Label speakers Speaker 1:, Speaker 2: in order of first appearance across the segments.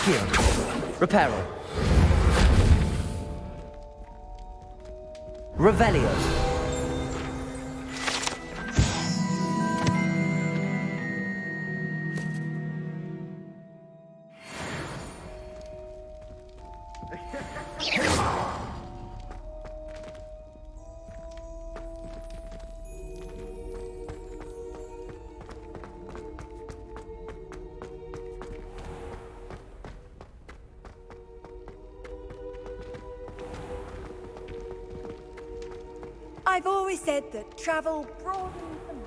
Speaker 1: Accio. Reparo. Revelio.
Speaker 2: I've always said that travel broadens the mind.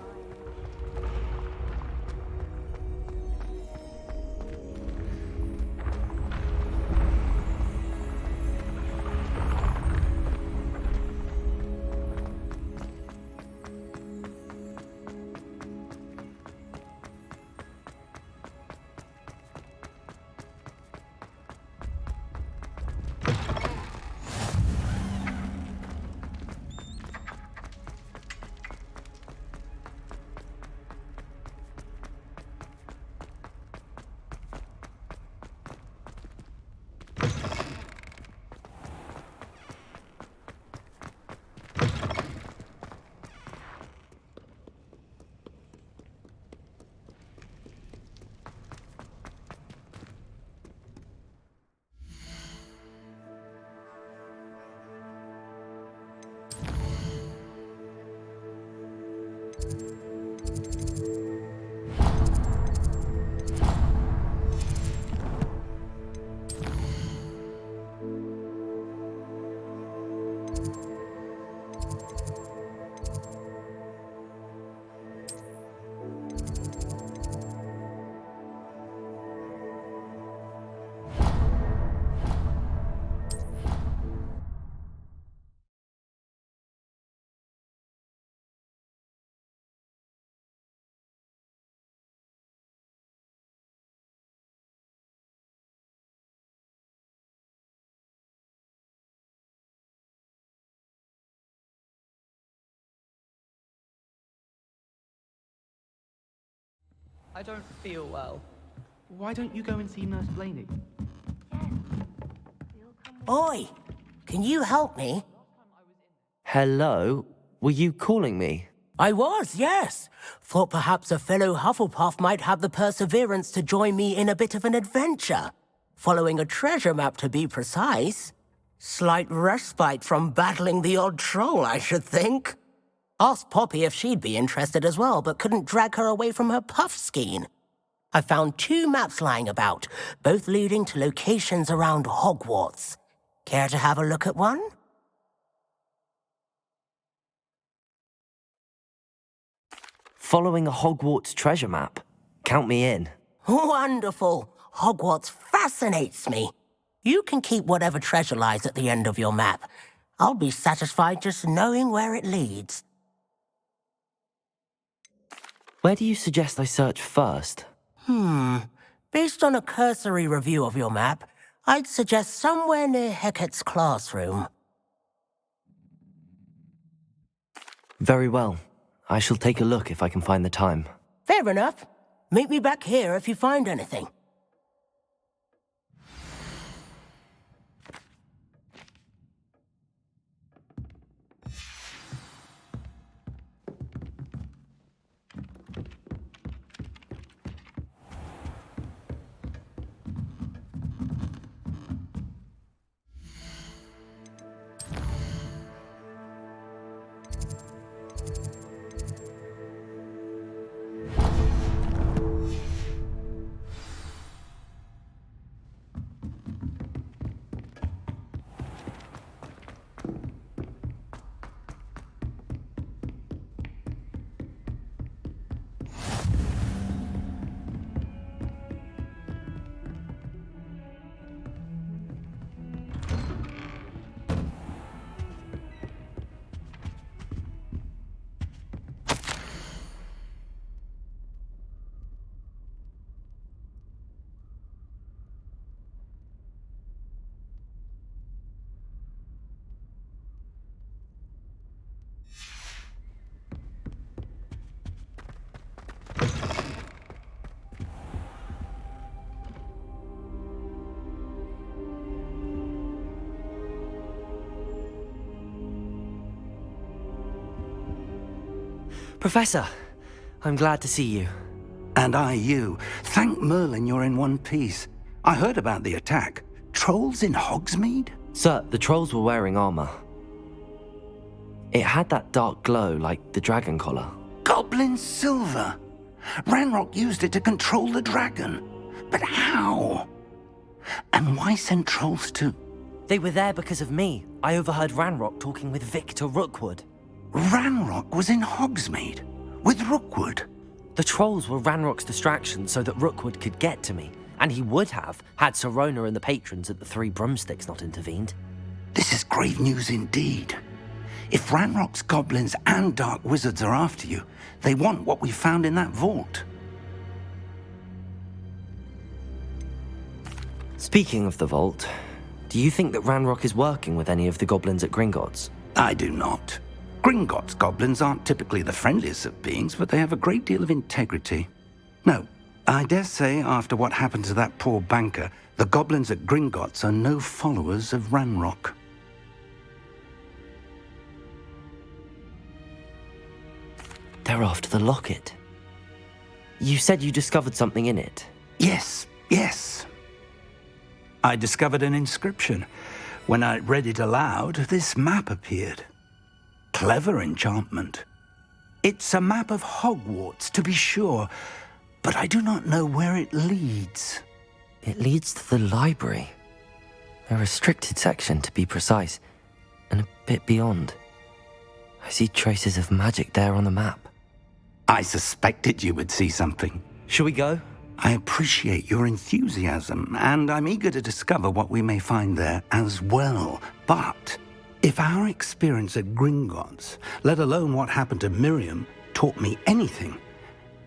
Speaker 3: I don't feel well. Why don't you go and see Nurse Blaney?
Speaker 4: Oi! Can you help me?
Speaker 1: Hello? Were you calling me?
Speaker 4: I was, yes. Thought perhaps a fellow Hufflepuff might have the perseverance to join me in a bit of an adventure. Following a treasure map, to be precise. Slight respite from battling the odd troll, I should think. Asked Poppy if she'd be interested as well, but couldn't drag her away from her puff skein. I found 2 maps lying about, both leading to locations around Hogwarts. Care to have a look at one?
Speaker 1: Following a Hogwarts treasure map? Count me in.
Speaker 4: Wonderful. Hogwarts fascinates me. You can keep whatever treasure lies at the end of your map. I'll be satisfied just knowing where it leads.
Speaker 1: Where do you suggest I search first?
Speaker 4: Based on a cursory review of your map, I'd suggest somewhere near Hecat's classroom.
Speaker 1: Very well. I shall take a look if I can find the time.
Speaker 4: Fair enough. Meet me back here if you find anything.
Speaker 1: Professor, I'm glad to see you.
Speaker 5: And I you. Thank Merlin you're in one piece. I heard about the attack. Trolls in Hogsmeade?
Speaker 1: Sir, the trolls were wearing armor. It had that dark glow like the dragon collar.
Speaker 5: Goblin silver! Ranrock used it to control the dragon. But how? And why send trolls to...
Speaker 1: They were there because of me. I overheard Ranrock talking with Victor Rookwood.
Speaker 5: Ranrock was in Hogsmeade? With Rookwood?
Speaker 1: The trolls were Ranrock's distraction so that Rookwood could get to me. And he would have, had Sirona and the patrons at the Three Broomsticks not intervened.
Speaker 5: This is grave news indeed. If Ranrock's goblins and dark wizards are after you, they want what we found in that vault.
Speaker 1: Speaking of the vault, do you think that Ranrock is working with any of the goblins at Gringotts?
Speaker 5: I do not. Gringotts goblins aren't typically the friendliest of beings, but they have a great deal of integrity. No, I dare say after what happened to that poor banker, the goblins at Gringotts are no followers of Ranrock.
Speaker 1: They're after the locket. You said you discovered something in it.
Speaker 5: Yes. I discovered an inscription. When I read it aloud, this map appeared. Clever enchantment. It's a map of Hogwarts, to be sure, but I do not know where it leads.
Speaker 1: It leads to the library. A restricted section, to be precise, and a bit beyond. I see traces of magic there on the map.
Speaker 5: I suspected you would see something.
Speaker 1: Shall we go?
Speaker 5: I appreciate your enthusiasm, and I'm eager to discover what we may find there as well. But if our experience at Gringotts, let alone what happened to Miriam, taught me anything,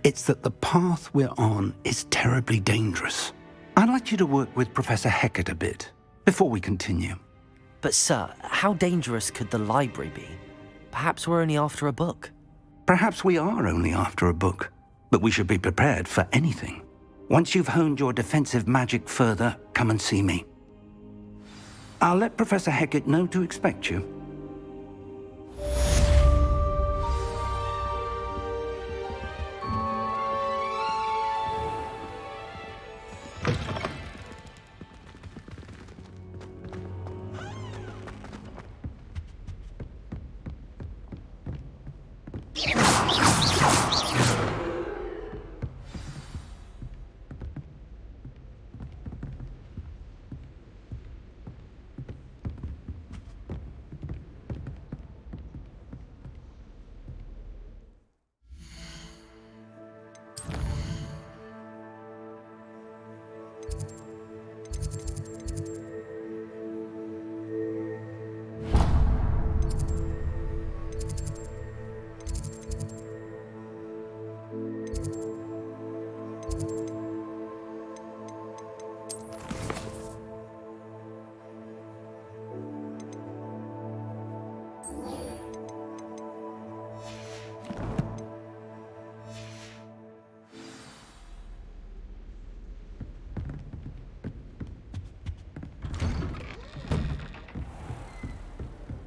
Speaker 5: it's that the path we're on is terribly dangerous. I'd like you to work with Professor Hecat a bit before we continue.
Speaker 1: But sir, how dangerous could the library be? Perhaps we're only after a book.
Speaker 5: Perhaps we are only after a book, but we should be prepared for anything. Once you've honed your defensive magic further, come and see me. I'll let Professor Hecat know to expect you.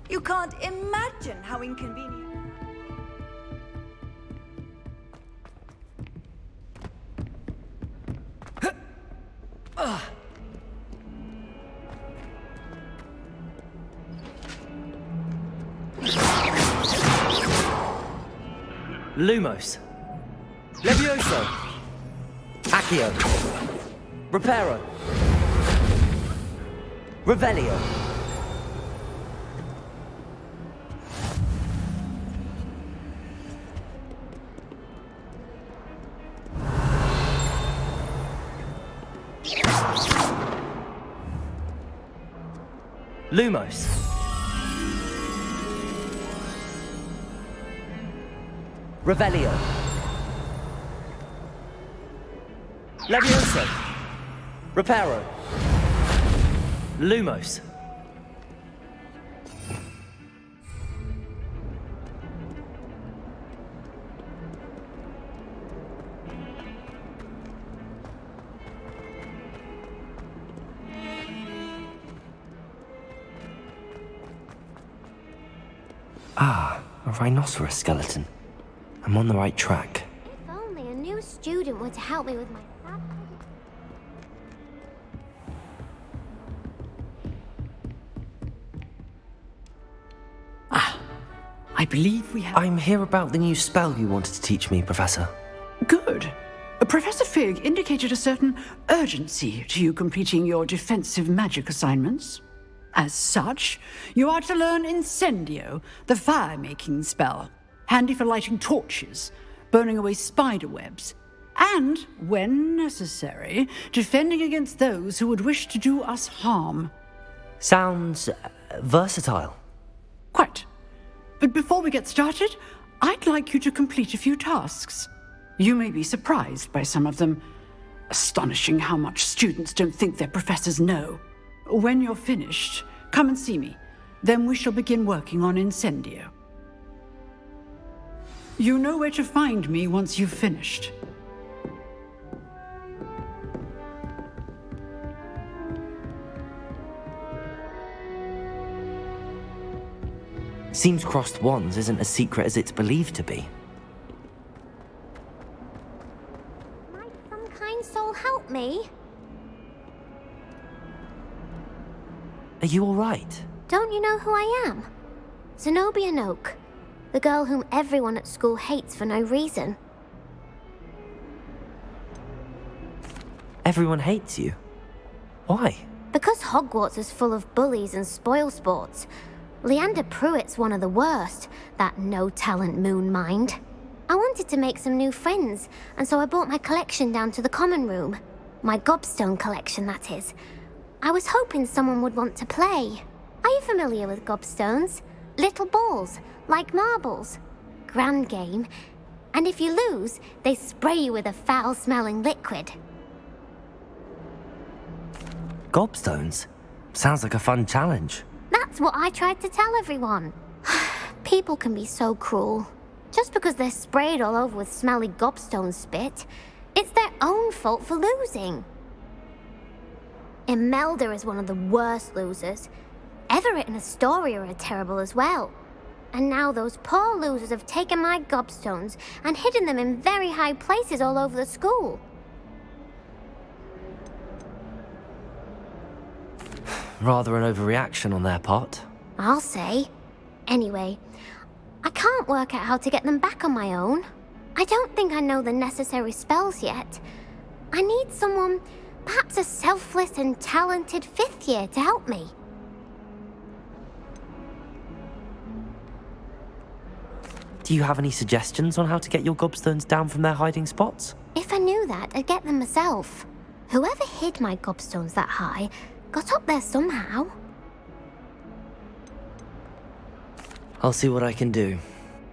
Speaker 2: You can't imagine how inconvenient.
Speaker 1: Lumos. Levioso. Accio. Reparo. Revelio. Lumos. Revelio. Levioso. Reparo. Lumos. Ah, a rhinoceros skeleton. I'm on the right track.
Speaker 6: If only a new student were to help me with my sad.
Speaker 7: I believe we have...
Speaker 1: I'm here about the new spell you wanted to teach me, Professor.
Speaker 7: Good. Professor Fig indicated a certain urgency to you completing your defensive magic assignments. As such, you are to learn Incendio, the fire-making spell, handy for lighting torches, burning away spider webs, and, when necessary, defending against those who would wish to do us harm.
Speaker 1: Sounds versatile.
Speaker 7: Quite. But before we get started, I'd like you to complete a few tasks. You may be surprised by some of them. Astonishing how much students don't think their professors know. When you're finished, come and see me. Then we shall begin working on Incendio. You know where to find me once you've finished.
Speaker 1: Seems crossed wands isn't as secret as it's believed to be.
Speaker 6: Might some kind soul help me?
Speaker 1: Are you all right?
Speaker 6: Don't you know who I am? Zenobia Noak, the girl whom everyone at school hates for no reason.
Speaker 1: Everyone hates you. Why?
Speaker 6: Because Hogwarts is full of bullies and spoilsports. Leander Pruitt's one of the worst, that no-talent moon mind. I wanted to make some new friends, and so I brought my collection down to the common room. My gobstone collection, that is. I was hoping someone would want to play. Are you familiar with gobstones? Little balls, like marbles. Grand game. And if you lose, they spray you with a foul-smelling liquid.
Speaker 1: Gobstones? Sounds like a fun challenge.
Speaker 6: That's what I tried to tell everyone. People can be so cruel. Just because they're sprayed all over with smelly gobstone spit, it's their own fault for losing. Imelda is one of the worst losers. Everett and Astoria are terrible as well. And now those poor losers have taken my gobstones and hidden them in very high places all over the school.
Speaker 1: Rather an overreaction on their part.
Speaker 6: I'll say. Anyway, I can't work out how to get them back on my own. I don't think I know the necessary spells yet. I need someone, perhaps a selfless and talented fifth year to help me.
Speaker 1: Do you have any suggestions on how to get your gobstones down from their hiding spots?
Speaker 6: If I knew that, I'd get them myself. Whoever hid my gobstones that high got up there somehow.
Speaker 1: I'll see what I can do.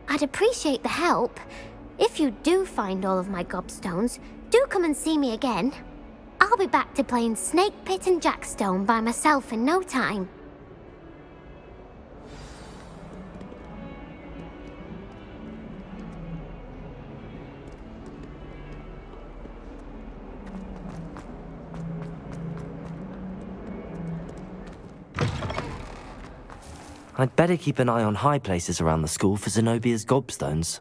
Speaker 6: I'd appreciate the help. If you do find all of my gobstones, do come and see me again. I'll be back to playing Snake Pit and Jackstone by myself in no time.
Speaker 1: I'd better keep an eye on high places around the school for Zenobia's gobstones.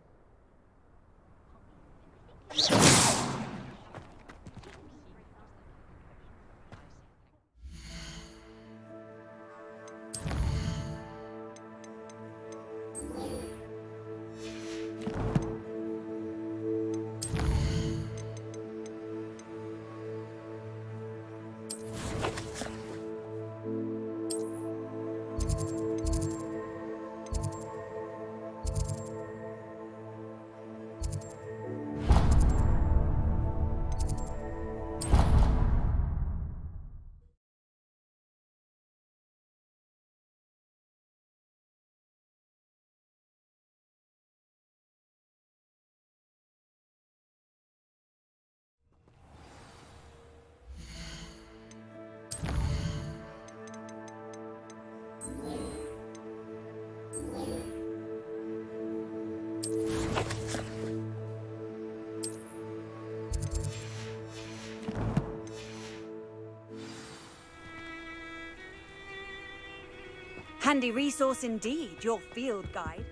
Speaker 2: Handy resource indeed, your field guide.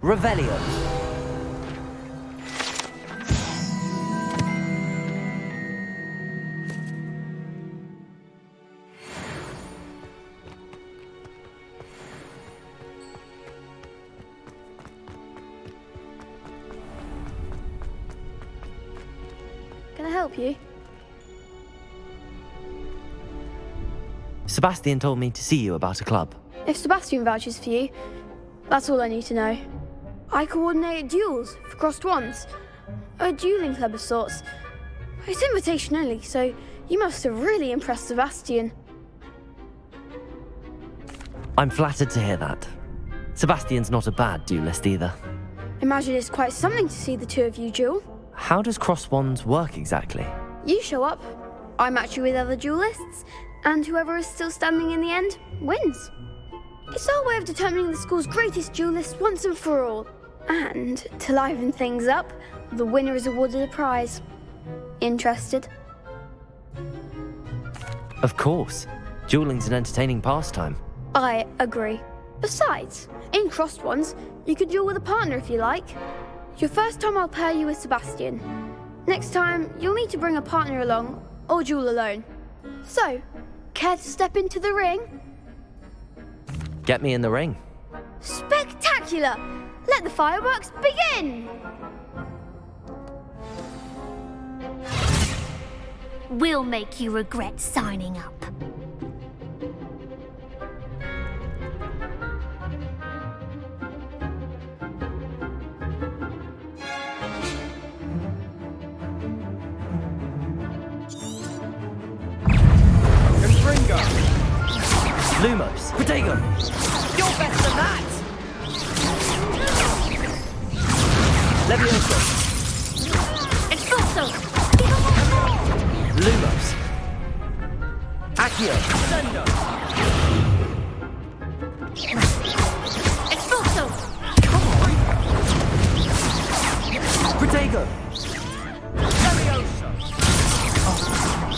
Speaker 1: Revelio.
Speaker 8: Can I help you?
Speaker 1: Sebastian told me to see you about a club.
Speaker 8: If Sebastian vouches for you, that's all I need to know. I coordinate duels for crossed ones. A dueling club of sorts. It's invitation only, so you must have really impressed Sebastian.
Speaker 1: I'm flattered to hear that. Sebastian's not a bad duelist either.
Speaker 8: Imagine it's quite something to see the two of you duel.
Speaker 1: How does crossed wands work exactly?
Speaker 8: You show up, I match you with other duelists, and whoever is still standing in the end wins. It's our way of determining the school's greatest duelist once and for all. And to liven things up, the winner is awarded a prize. Interested?
Speaker 1: Of course. Dueling's an entertaining pastime.
Speaker 8: I agree. Besides, in crossed ones, you could duel with a partner if you like. Your first time I'll pair you with Sebastian. Next time, you'll need to bring a partner along, or duel alone. So, care to step into the ring?
Speaker 1: Get me in the ring.
Speaker 8: Spectacular! Let the fireworks begin!
Speaker 6: We'll make you regret signing up.
Speaker 1: Lumos, Protego!
Speaker 3: You're better than that!
Speaker 1: Levioso!
Speaker 6: Expulso!
Speaker 1: Lumos! Accio!
Speaker 3: Sendo!
Speaker 6: Expulso!
Speaker 1: Protego!
Speaker 3: Levioso!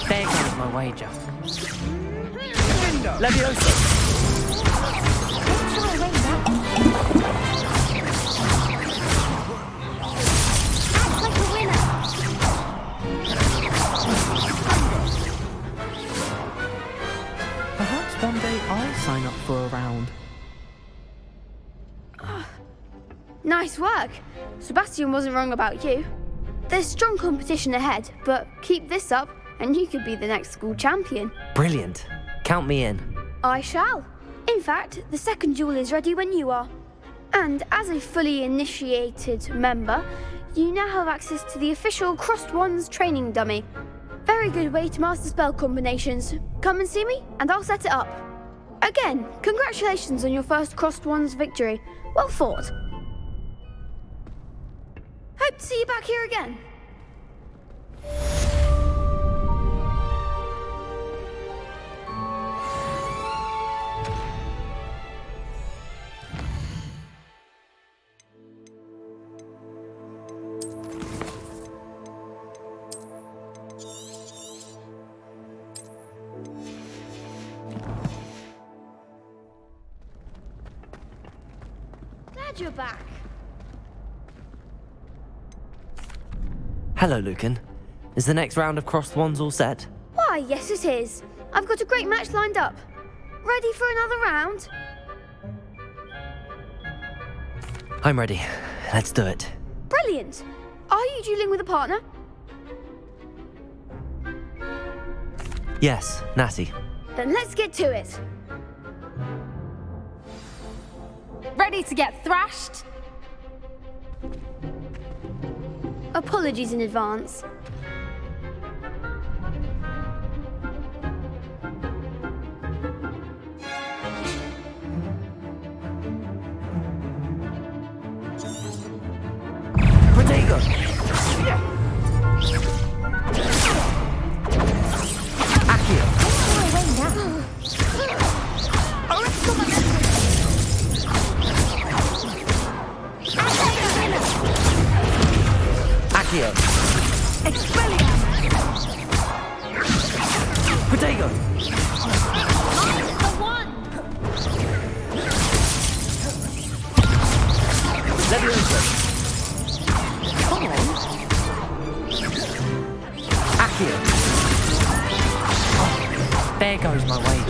Speaker 9: There goes my wager.
Speaker 3: Sendo!
Speaker 1: Levioso!
Speaker 6: Act like a winner!
Speaker 9: Perhaps one day I'll sign up for a round.
Speaker 8: Nice work. Sebastian wasn't wrong about you. There's strong competition ahead, but keep this up and you could be the next school champion.
Speaker 1: Brilliant. Count me in.
Speaker 8: I shall. In fact, the second duel is ready when you are. And as a fully initiated member, you now have access to the official Crossed Wands training dummy. Very good way to master spell combinations. Come and see me, and I'll set it up. Again, congratulations on your first Crossed Wands victory. Well fought. Hope to see you back here again. Glad you're back.
Speaker 1: Hello, Lucan. Is the next round of crossed wands all set?
Speaker 8: Why, yes it is. I've got a great match lined up. Ready for another round?
Speaker 1: I'm ready. Let's do it.
Speaker 8: Brilliant. Are you dueling with a partner?
Speaker 1: Yes, Natty.
Speaker 8: Then let's get to it.
Speaker 2: Ready to get thrashed?
Speaker 8: Apologies in advance.
Speaker 1: Protego! Accio! Accio! Protego! Levioso!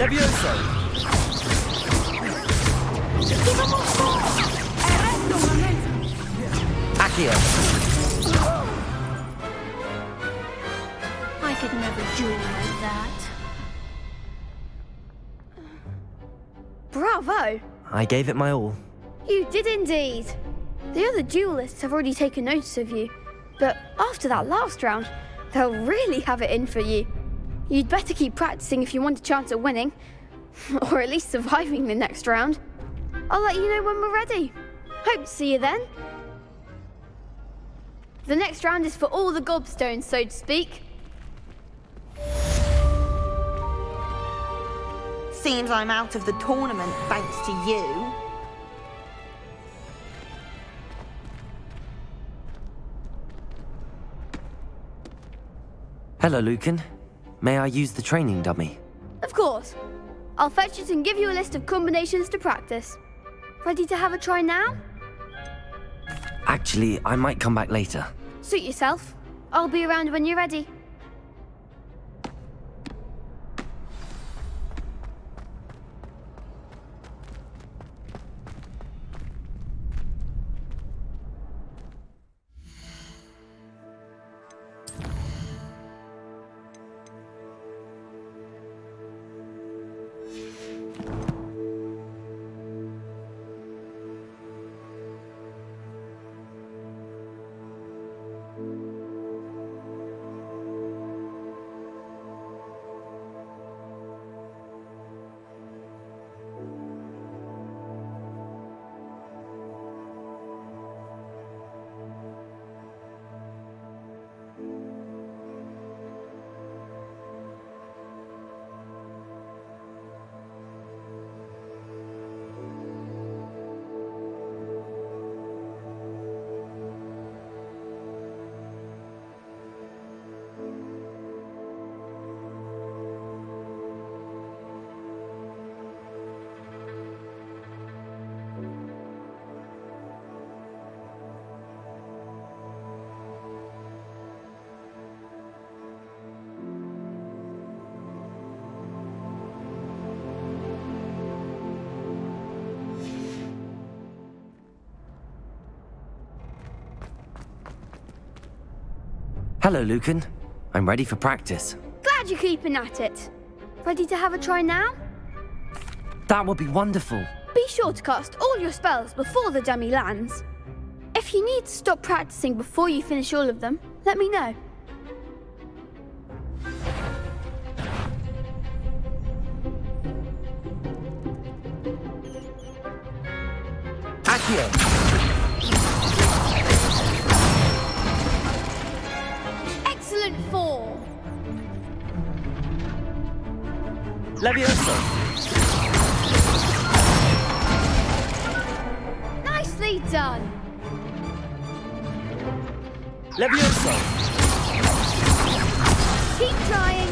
Speaker 1: Levioso! Accio!
Speaker 8: I could never duel like that. Bravo!
Speaker 1: I gave it my all.
Speaker 8: You did indeed. The other duelists have already taken notice of you, but after that last round, they'll really have it in for you. You'd better keep practicing if you want a chance at winning, or at least surviving the next round. I'll let you know when we're ready. Hope to see you then. The next round is for all the gobstones, so to speak.
Speaker 2: Seems I'm out of the tournament thanks to you.
Speaker 1: Hello, Lucan. May I use the training dummy?
Speaker 8: Of course. I'll fetch it and give you a list of combinations to practice. Ready to have a try now?
Speaker 1: Actually, I might come back later.
Speaker 8: Suit yourself. I'll be around when you're ready.
Speaker 1: Hello, Lucan. I'm ready for practice.
Speaker 8: Glad you're keeping at it. Ready to have a try now?
Speaker 1: That would be wonderful.
Speaker 8: Be sure to cast all your spells before the dummy lands. If you need to stop practicing before you finish all of them, let me know.
Speaker 1: Accio!
Speaker 8: Excellent form.
Speaker 1: Levioso!
Speaker 8: Nicely done.
Speaker 1: Levioso!
Speaker 8: Keep trying.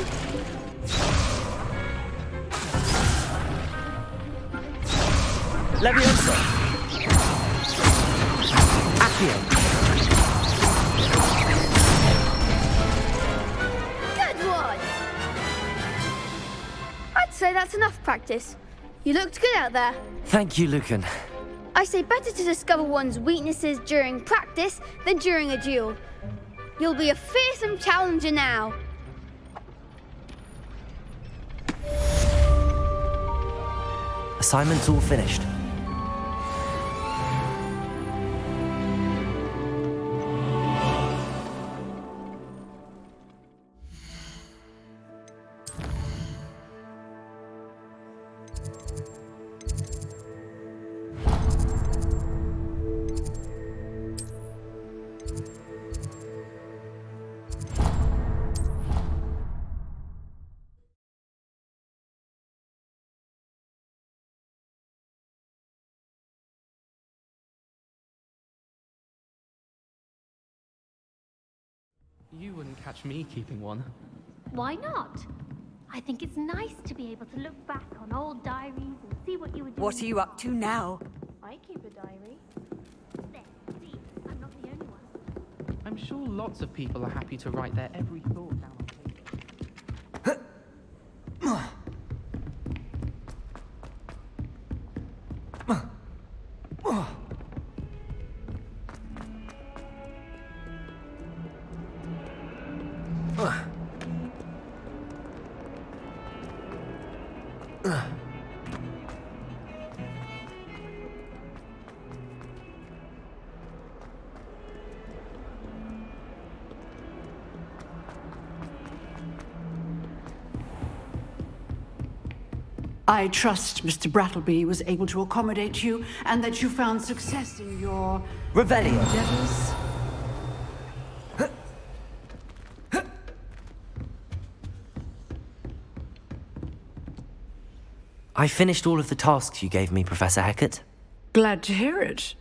Speaker 1: Levioso! Accio!
Speaker 8: Good one. I'd say that's enough practice. You looked good out there.
Speaker 1: Thank you, Lucan.
Speaker 8: I say better to discover one's weaknesses during practice than during a duel. You'll be a fearsome challenger now.
Speaker 1: Assignment's all finished.
Speaker 3: You wouldn't catch me keeping one.
Speaker 6: Why not? I think it's nice to be able to look back on old diaries and see what you were doing.
Speaker 2: What are you up to now?
Speaker 6: I keep a diary. There, see, I'm not the only one.
Speaker 3: I'm sure lots of people are happy to write their every thought down on paper.
Speaker 7: I trust Mr. Brattleby was able to accommodate you and that you found success in your
Speaker 1: Revelio.
Speaker 7: endeavors.
Speaker 1: I finished all of the tasks you gave me, Professor Hecat.
Speaker 7: Glad to hear it.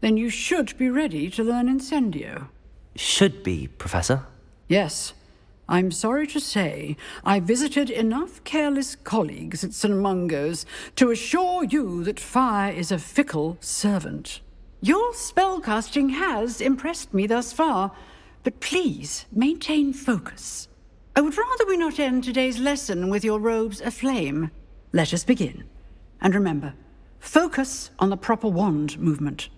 Speaker 7: Then you should be ready to learn Incendio.
Speaker 1: Should be, Professor.
Speaker 7: Yes. I'm sorry to say, I visited enough careless colleagues at St. Mungo's to assure you that fire is a fickle servant. Your spellcasting has impressed me thus far, but please maintain focus. I would rather we not end today's lesson with your robes aflame. Let us begin. And remember, focus on the proper wand movement.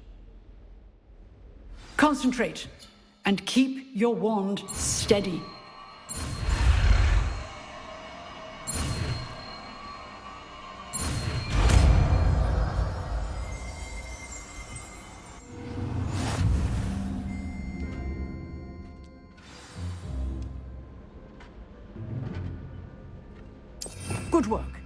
Speaker 7: Concentrate, and keep your wand steady. Good work.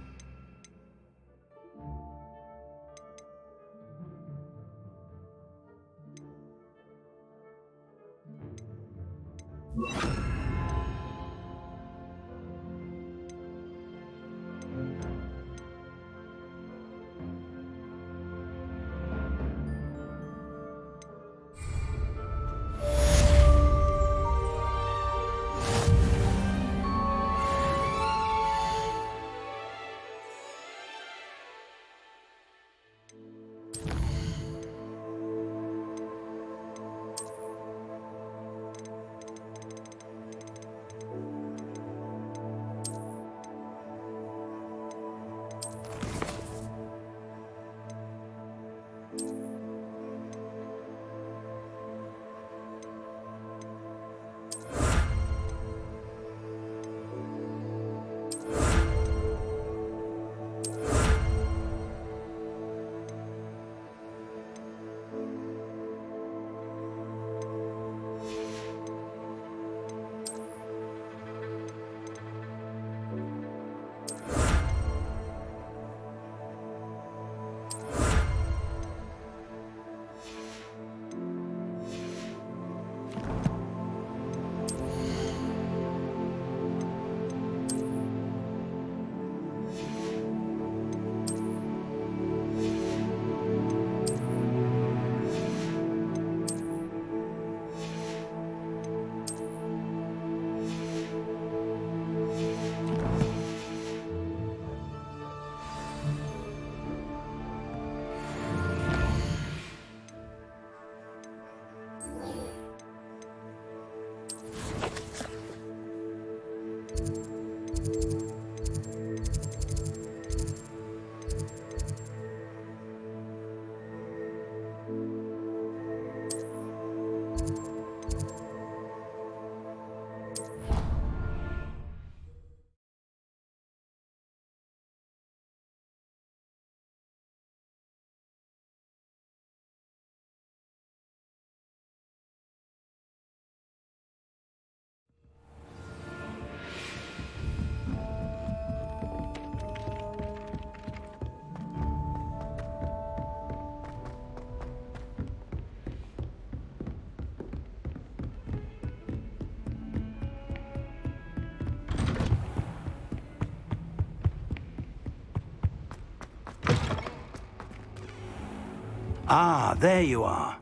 Speaker 5: Ah, there you are.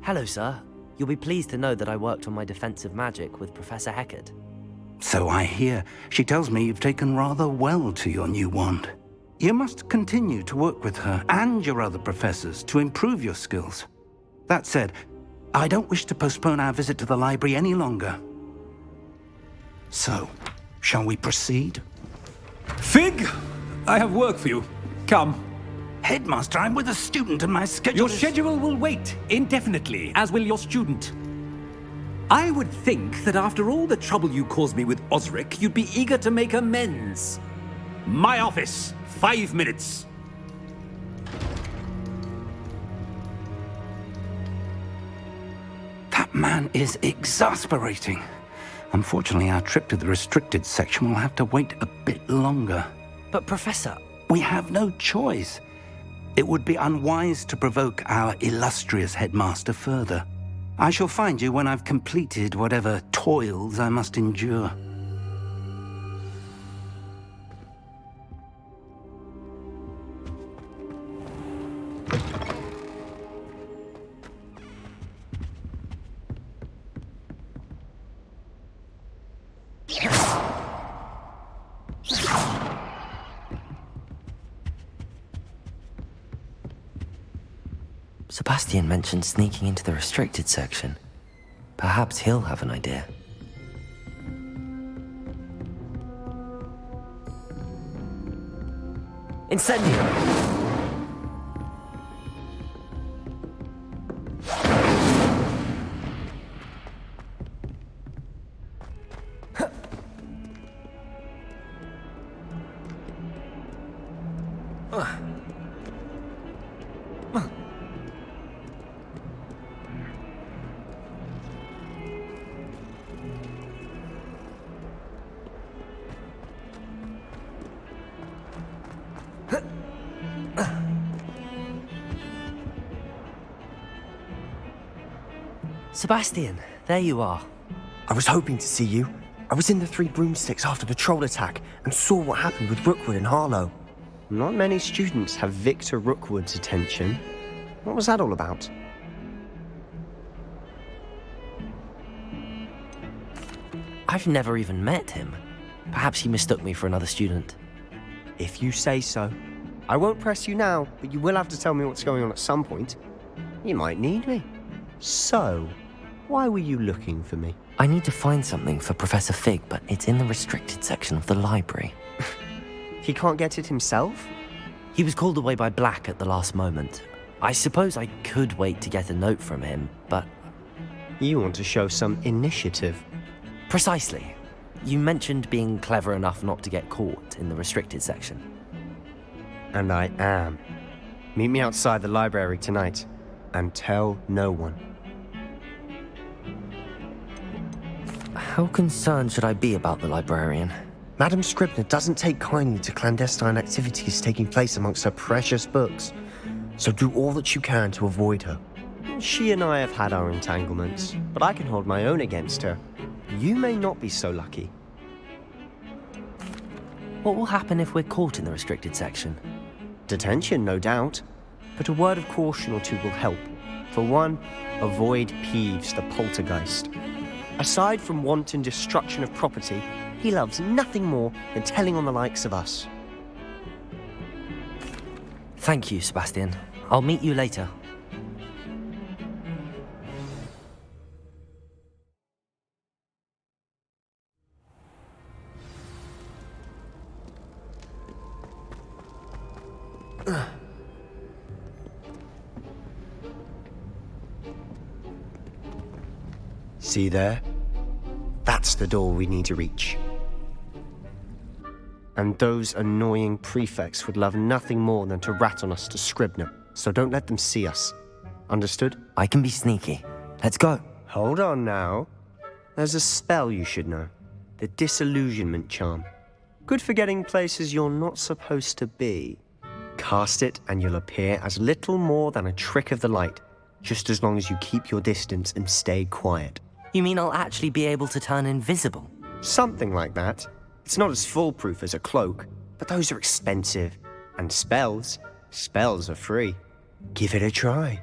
Speaker 1: Hello, sir. You'll be pleased to know that I worked on my defensive magic with Professor Hecat.
Speaker 5: So I hear. She tells me you've taken rather well to your new wand. You must continue to work with her and your other professors to improve your skills. That said, I don't wish to postpone our visit to the library any longer. So, shall we proceed?
Speaker 10: Fig, I have work for you. Come.
Speaker 5: Headmaster, I'm with a student and my schedule
Speaker 10: Your
Speaker 5: is...
Speaker 10: schedule will wait indefinitely, as will your student. I would think that after all the trouble you caused me with Osric, you'd be eager to make amends. My office, 5 minutes.
Speaker 5: That man is exasperating. Unfortunately, our trip to the restricted section will have to wait a bit longer.
Speaker 1: But Professor...
Speaker 5: We have no choice. It would be unwise to provoke our illustrious headmaster further. I shall find you when I've completed whatever toils I must endure.
Speaker 1: Sebastian mentioned sneaking into the restricted section. Perhaps he'll have an idea. Incendio! Sebastian, there you are.
Speaker 11: I was hoping to see you. I was in the Three Broomsticks after the troll attack and saw what happened with Rookwood and Harlow. Not many students have Victor Rookwood's attention. What was that all about?
Speaker 1: I've never even met him. Perhaps he mistook me for another student.
Speaker 11: If you say so. I won't press you now, but you will have to tell me what's going on at some point. You might need me. So, why were you looking for me?
Speaker 1: I need to find something for Professor Fig, but it's in the restricted section of the library.
Speaker 11: He can't get it himself?
Speaker 1: He was called away by Black at the last moment. I suppose I could wait to get a note from him, but...
Speaker 11: You want to show some initiative.
Speaker 1: Precisely. You mentioned being clever enough not to get caught in the restricted section.
Speaker 11: And I am. Meet me outside the library tonight, and tell no one.
Speaker 1: How concerned should I be about the librarian?
Speaker 11: Madam Scribner doesn't take kindly to clandestine activities taking place amongst her precious books, so do all that you can to avoid her. She and I have had our entanglements, but I can hold my own against her. You may not be so lucky.
Speaker 1: What will happen if we're caught in the restricted section?
Speaker 11: Detention, no doubt, but a word of caution or two will help. For one, avoid Peeves the poltergeist. Aside from wanton destruction of property, he loves nothing more than telling on the likes of us.
Speaker 1: Thank you, Sebastian. I'll meet you later.
Speaker 11: See there? That's the door we need to reach. And those annoying prefects would love nothing more than to rat on us to Scribner, so don't let them see us. Understood?
Speaker 1: I can be sneaky. Let's go.
Speaker 11: Hold on now. There's a spell you should know. The Disillusionment Charm. Good for getting places you're not supposed to be. Cast it and you'll appear as little more than a trick of the light, just as long as you keep your distance and stay quiet.
Speaker 1: You mean I'll actually be able to turn invisible?
Speaker 11: Something like that. It's not as foolproof as a cloak, but those are expensive. And spells are free. Give it a try.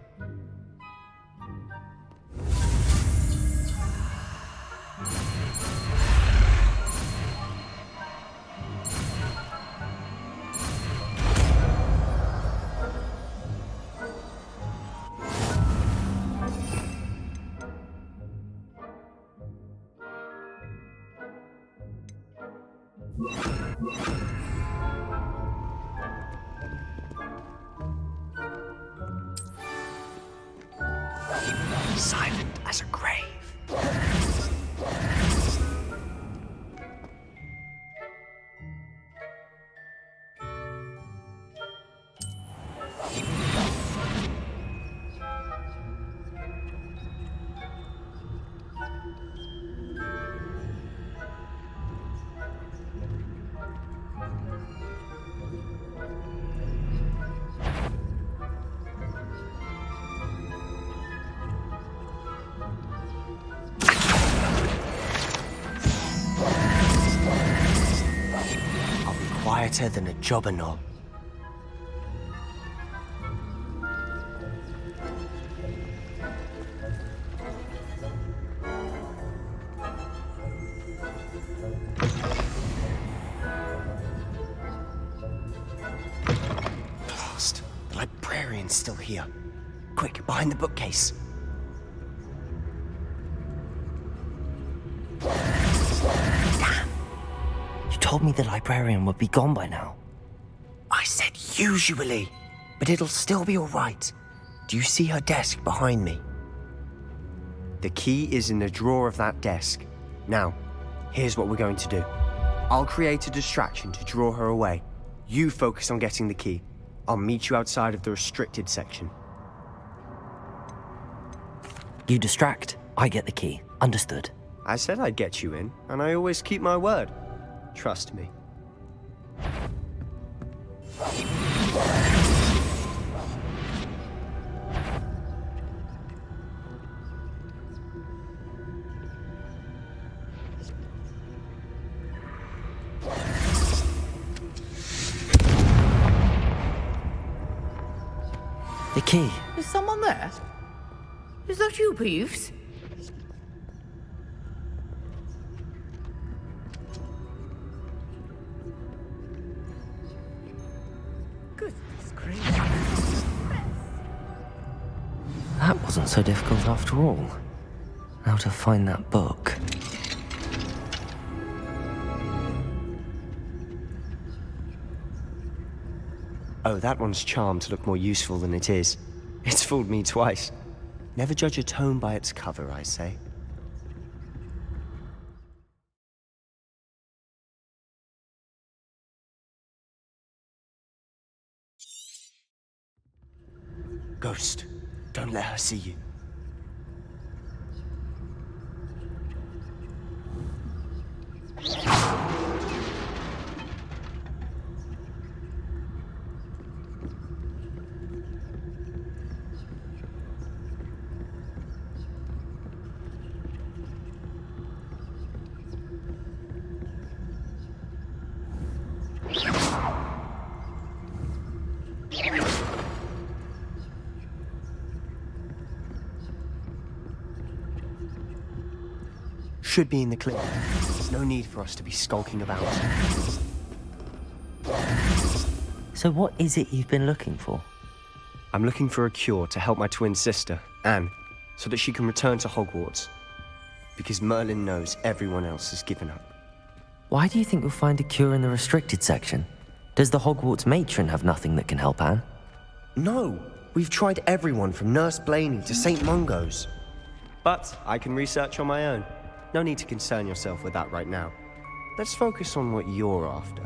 Speaker 11: silent as a grave. Quieter than a jobberknoll. Blast! The librarian's still here. Quick, behind the bookcase.
Speaker 1: You told me the librarian would be gone by now.
Speaker 11: I said usually, but it'll still be all right. Do you see her desk behind me? The key is in the drawer of that desk. Now, here's what we're going to do. I'll create a distraction to draw her away. You focus on getting the key. I'll meet you outside of the restricted section.
Speaker 1: You distract, I get the key. Understood.
Speaker 11: I said I'd get you in, and I always keep my word. Trust me.
Speaker 1: The key.
Speaker 3: Is someone there? Is that you, Peeves?
Speaker 1: That wasn't so difficult after all. Now to find that book.
Speaker 11: Oh, that one's charmed to look more useful than it is. It's fooled me twice. Never judge a tome by its cover, I say. Ghost, don't let her see you. Should be in the clear. No need for us to be skulking about.
Speaker 1: So what is it you've been looking for?
Speaker 11: I'm looking for a cure to help my twin sister, Anne, so that she can return to Hogwarts. Because Merlin knows everyone else has given up.
Speaker 1: Why do you think you'll find a cure in the restricted section? Does the Hogwarts matron have nothing that can help Anne?
Speaker 11: No! We've tried everyone from Nurse Blaney to St. Mungo's. But I can research on my own. No need to concern yourself with that right now. Let's focus on what you're after.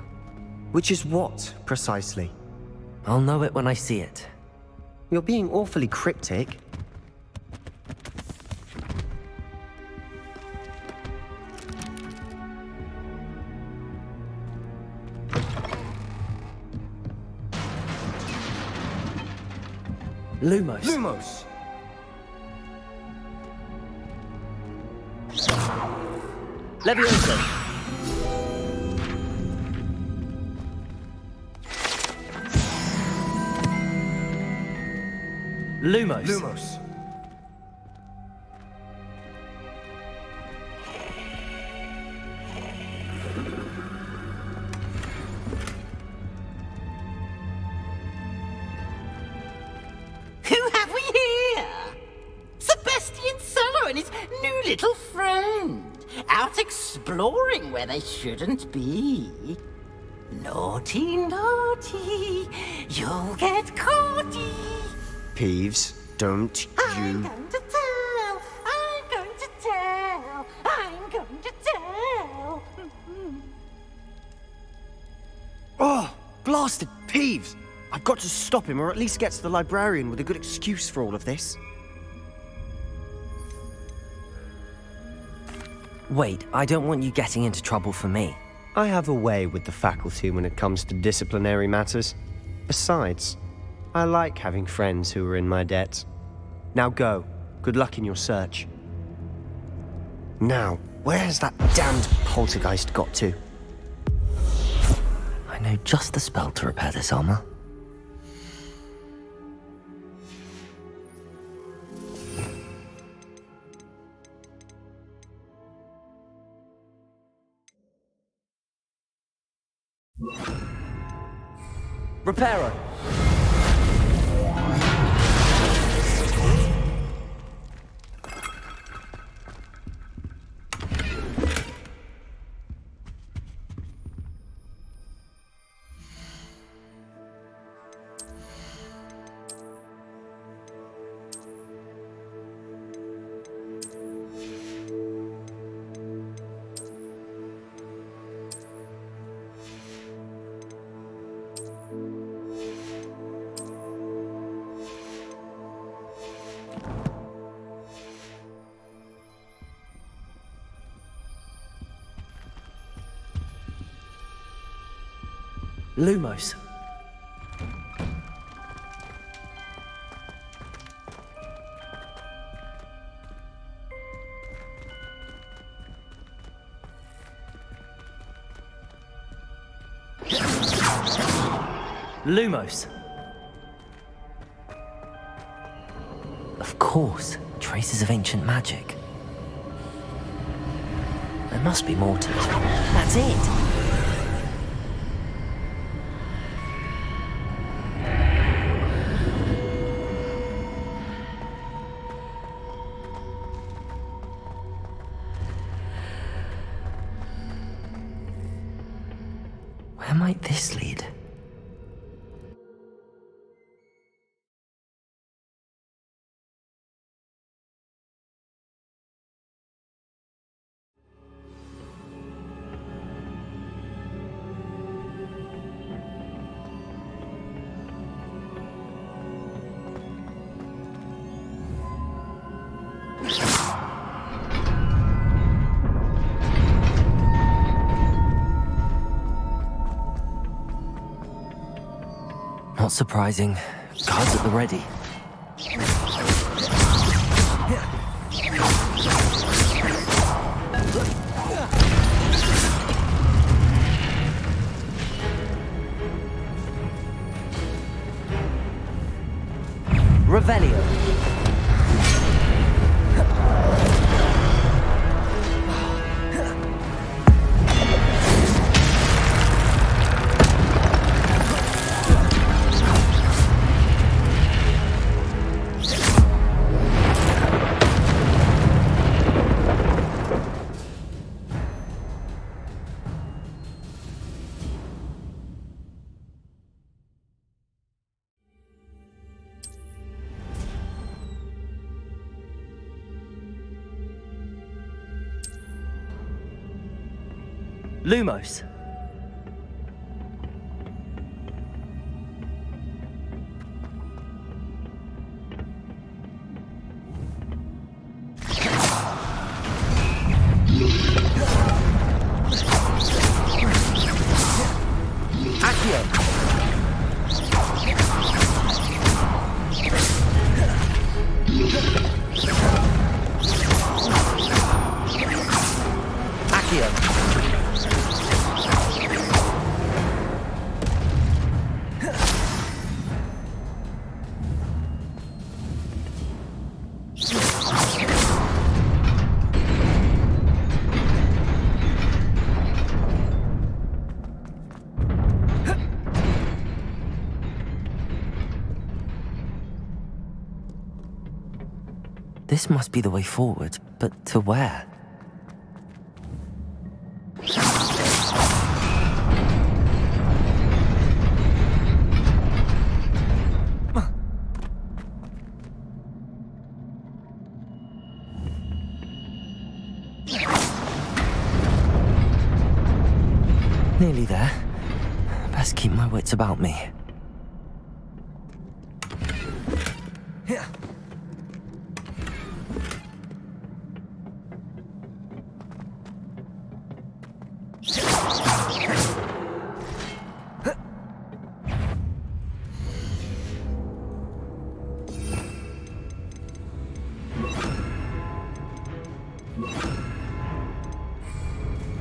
Speaker 11: Which is what, precisely?
Speaker 1: I'll know it when I see it.
Speaker 11: You're being awfully cryptic.
Speaker 1: Lumos.
Speaker 11: Lumos!
Speaker 1: Levioso. Lumos.
Speaker 11: Lumos.
Speaker 12: Who have we here? Sebastian Solo and his new little friend. Out exploring where they shouldn't be. Naughty, naughty, you'll get caughty.
Speaker 11: Peeves, don't
Speaker 12: I'm
Speaker 11: you...
Speaker 12: going to tell
Speaker 11: bastard Peeves! I've got to stop him, or at least get to the librarian with a good excuse for all of this.
Speaker 1: Wait, I don't want you getting into trouble for me.
Speaker 11: I have a way with the faculty when it comes to disciplinary matters. Besides, I like having friends who are in my debt. Now go. Good luck in your search. Now, where has that damned poltergeist got to?
Speaker 1: I know just the spell to repair this armor. Reparo! Lumos. Lumos. Of course, traces of ancient magic. There must be more to it. That's it! Where might this lead? Not surprising. Guards at the ready. Revelio. Lumos. This must be the way forward, but to where? Nearly there. Best keep my wits wits about me.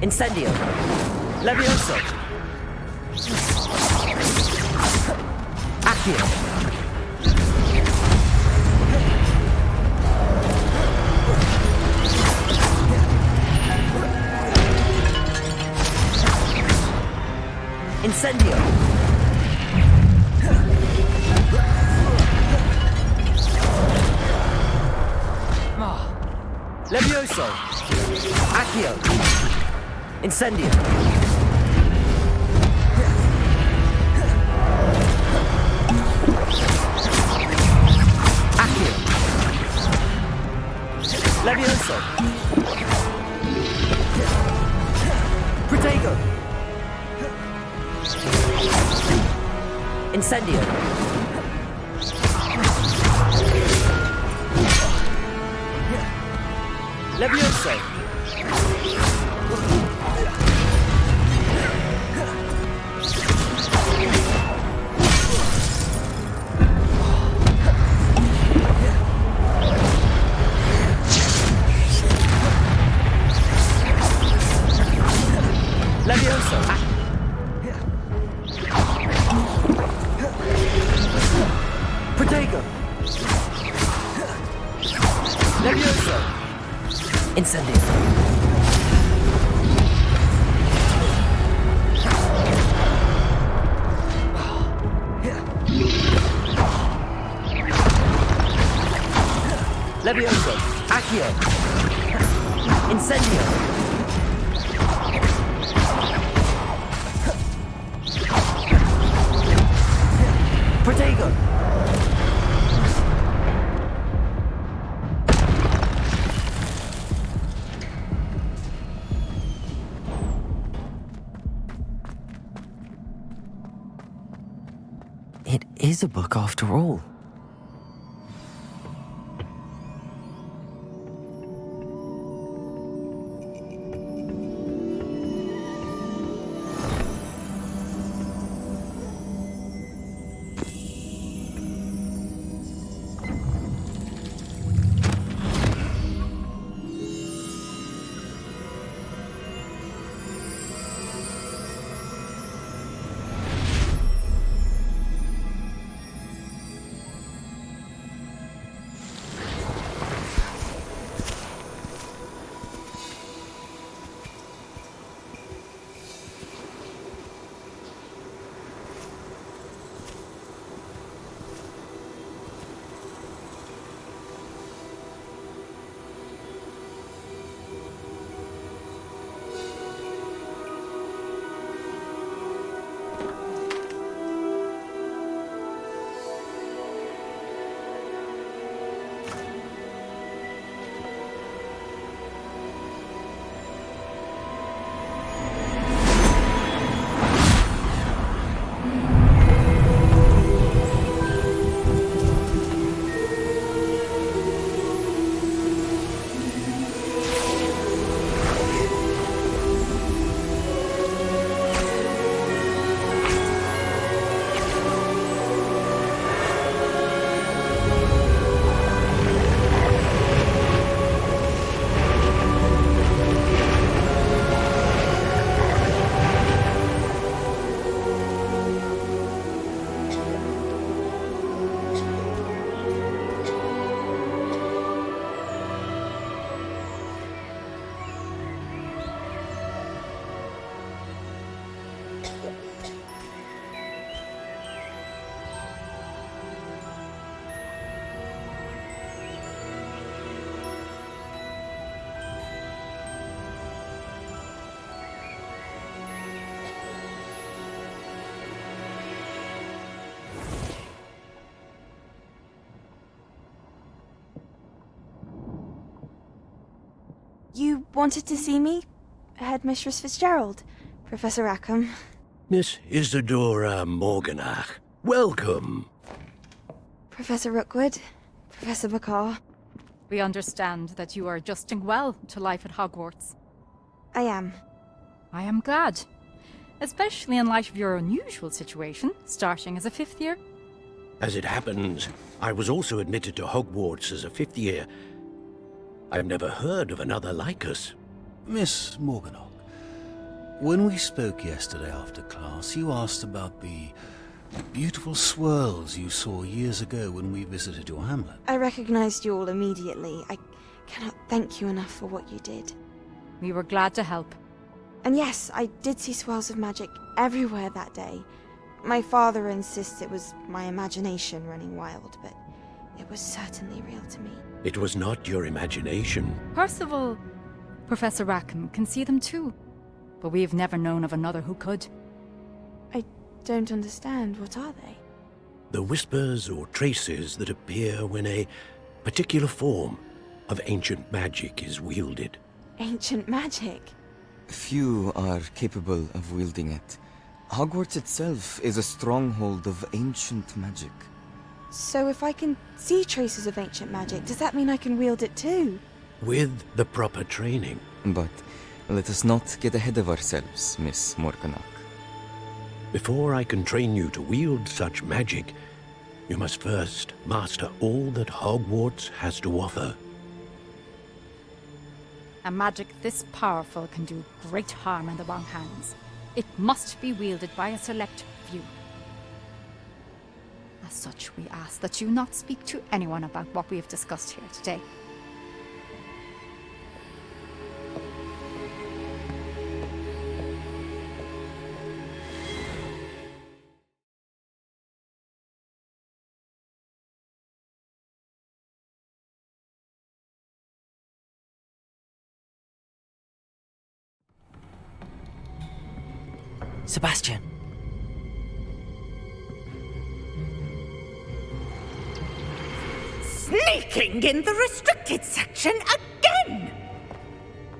Speaker 9: Incendio. Levioso. Accio. Incendio. Levioso. Accio. Incendio. Accio. Levioso. Protego. Incendio. Levioso. Levioso. Protego. Levioso. Incendio. Levioso. Accio. Incendio. Protego.
Speaker 1: It is a book after all.
Speaker 2: You wanted to see me? Headmistress Fitzgerald, Professor Rackham.
Speaker 13: Miss Isadora Morganach, welcome.
Speaker 2: Professor Rookwood, Professor Bakar.
Speaker 14: We understand that you are adjusting well to life at Hogwarts.
Speaker 2: I am.
Speaker 14: I am glad. Especially in light of your unusual situation, starting as a 5th year.
Speaker 13: As it happens, I was also admitted to Hogwarts as a 5th year. I've never heard of another like us.
Speaker 15: Miss Morganach, when we spoke yesterday after class, you asked about the beautiful swirls you saw years ago when we visited your hamlet.
Speaker 2: I recognized you all immediately. I cannot thank you enough for what you did.
Speaker 14: We were glad to help.
Speaker 2: And yes, I did see swirls of magic everywhere that day. My father insists it was my imagination running wild, but it was certainly real to me.
Speaker 13: It was not your imagination.
Speaker 14: Percival, Professor Rackham can see them too. But we've never known of another who could.
Speaker 2: I don't understand. What are they?
Speaker 13: The whispers or traces that appear when a particular form of ancient magic is wielded.
Speaker 2: Ancient magic?
Speaker 1: Few are capable of wielding it. Hogwarts itself is a stronghold of ancient magic.
Speaker 2: So if I can see traces of ancient magic, does that mean I can wield it too?
Speaker 13: With the proper training.
Speaker 1: But let us not get ahead of ourselves, Miss Morganach.
Speaker 13: Before I can train you to wield such magic, you must first master all that Hogwarts has to offer.
Speaker 14: A magic this powerful can do great harm in the wrong hands. It must be wielded by a select few. As such, we ask that you not speak to anyone about what we have discussed here today.
Speaker 9: Sebastian.
Speaker 16: Sneaking in the restricted section again!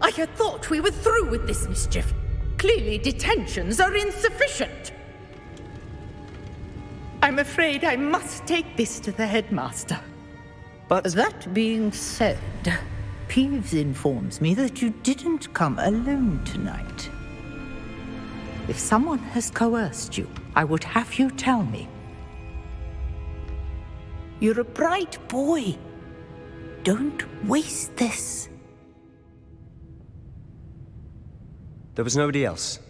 Speaker 16: I had thought we were through with this mischief. Clearly detentions are insufficient. I'm afraid I must take this to the headmaster.
Speaker 17: But that being said, Peeves informs me that you didn't come alone tonight. If someone has coerced you, I would have you tell me. You're a bright boy. Don't waste this.
Speaker 11: There was nobody else.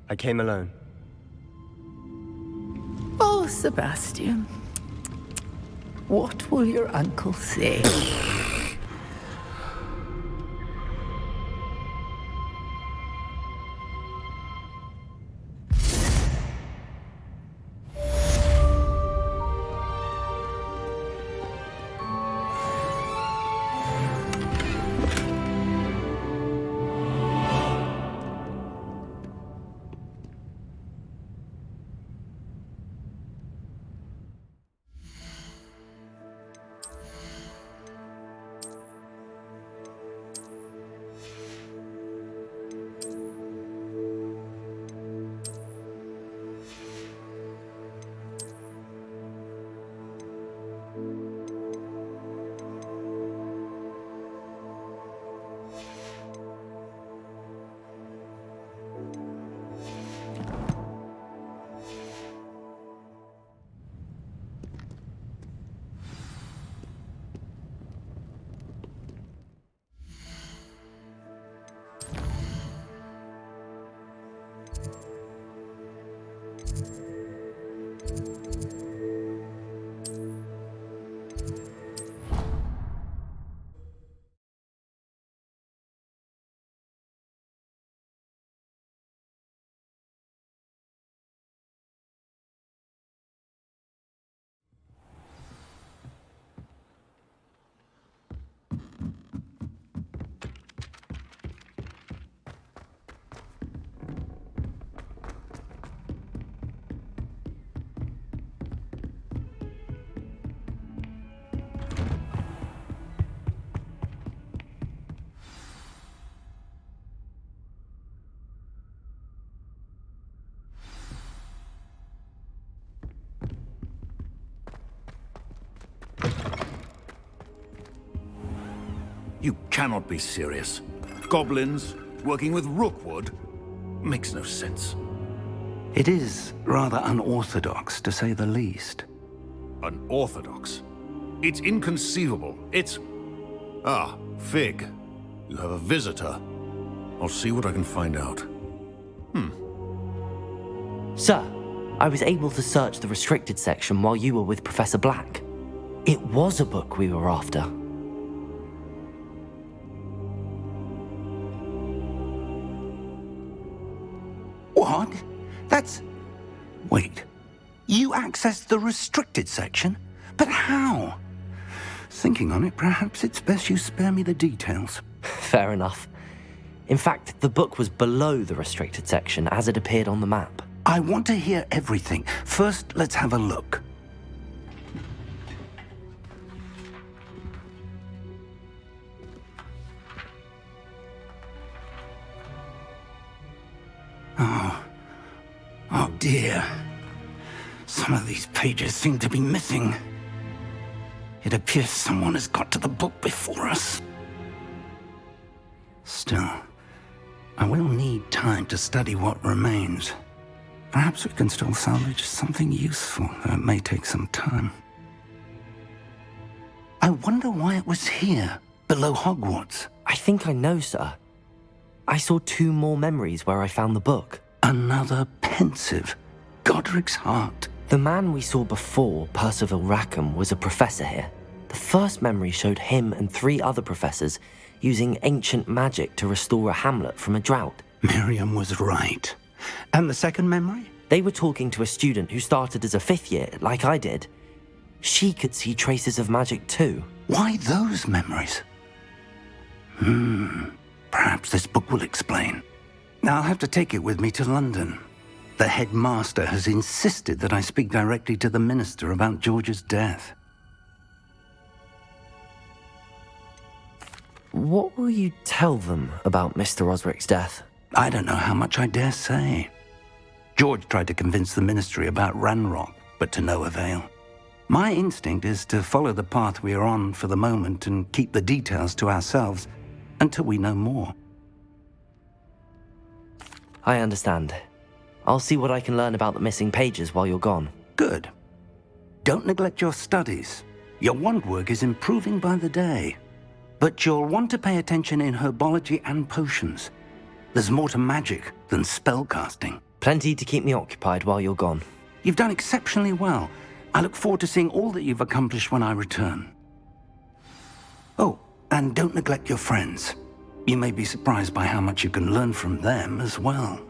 Speaker 11: I came alone.
Speaker 17: Oh, Sebastian. What will your uncle say?
Speaker 15: You cannot be serious. Goblins working with Rookwood? Makes no sense.
Speaker 5: It is rather unorthodox, to say the least.
Speaker 15: Unorthodox? It's inconceivable. It's... Ah, Fig. You have a visitor. I'll see what I can find out.
Speaker 1: Sir, I was able to search the restricted section while you were with Professor Black. It was a book we were after.
Speaker 5: What? That's... Wait. You accessed the restricted section? But how? Thinking on it, perhaps it's best you spare me the details.
Speaker 1: Fair enough. In fact, the book was below the restricted section as it appeared on the map.
Speaker 5: I want to hear everything. First, let's have a look. Oh dear. Some of these pages seem to be missing. It appears someone has got to the book before us. Still, I will need time to study what remains. Perhaps we can still salvage something useful, though it may take some time. I wonder why it was here, below Hogwarts.
Speaker 1: I think I know, sir. I saw 2 more memories where I found the book.
Speaker 5: Another pensive. Godric's heart.
Speaker 1: The man we saw before, Percival Rackham, was a professor here. The first memory showed him and 3 other professors using ancient magic to restore a hamlet from a drought.
Speaker 5: Miriam was right. And the second memory?
Speaker 1: They were talking to a student who started as a 5th year, like I did. She could see traces of magic too.
Speaker 5: Why those memories? Perhaps this book will explain. Now I'll have to take it with me to London. The headmaster has insisted that I speak directly to the minister about George's death.
Speaker 1: What will you tell them about Mr. Osric's death?
Speaker 5: I don't know how much I dare say. George tried to convince the ministry about Ranrock, but to no avail. My instinct is to follow the path we are on for the moment and keep the details to ourselves until we know more.
Speaker 1: I understand. I'll see what I can learn about the missing pages while you're gone.
Speaker 5: Good. Don't neglect your studies. Your wand work is improving by the day. But you'll want to pay attention in herbology and potions. There's more to magic than spellcasting.
Speaker 1: Plenty to keep me occupied while you're gone.
Speaker 5: You've done exceptionally well. I look forward to seeing all that you've accomplished when I return. Oh, and don't neglect your friends. You may be surprised by how much you can learn from them as well.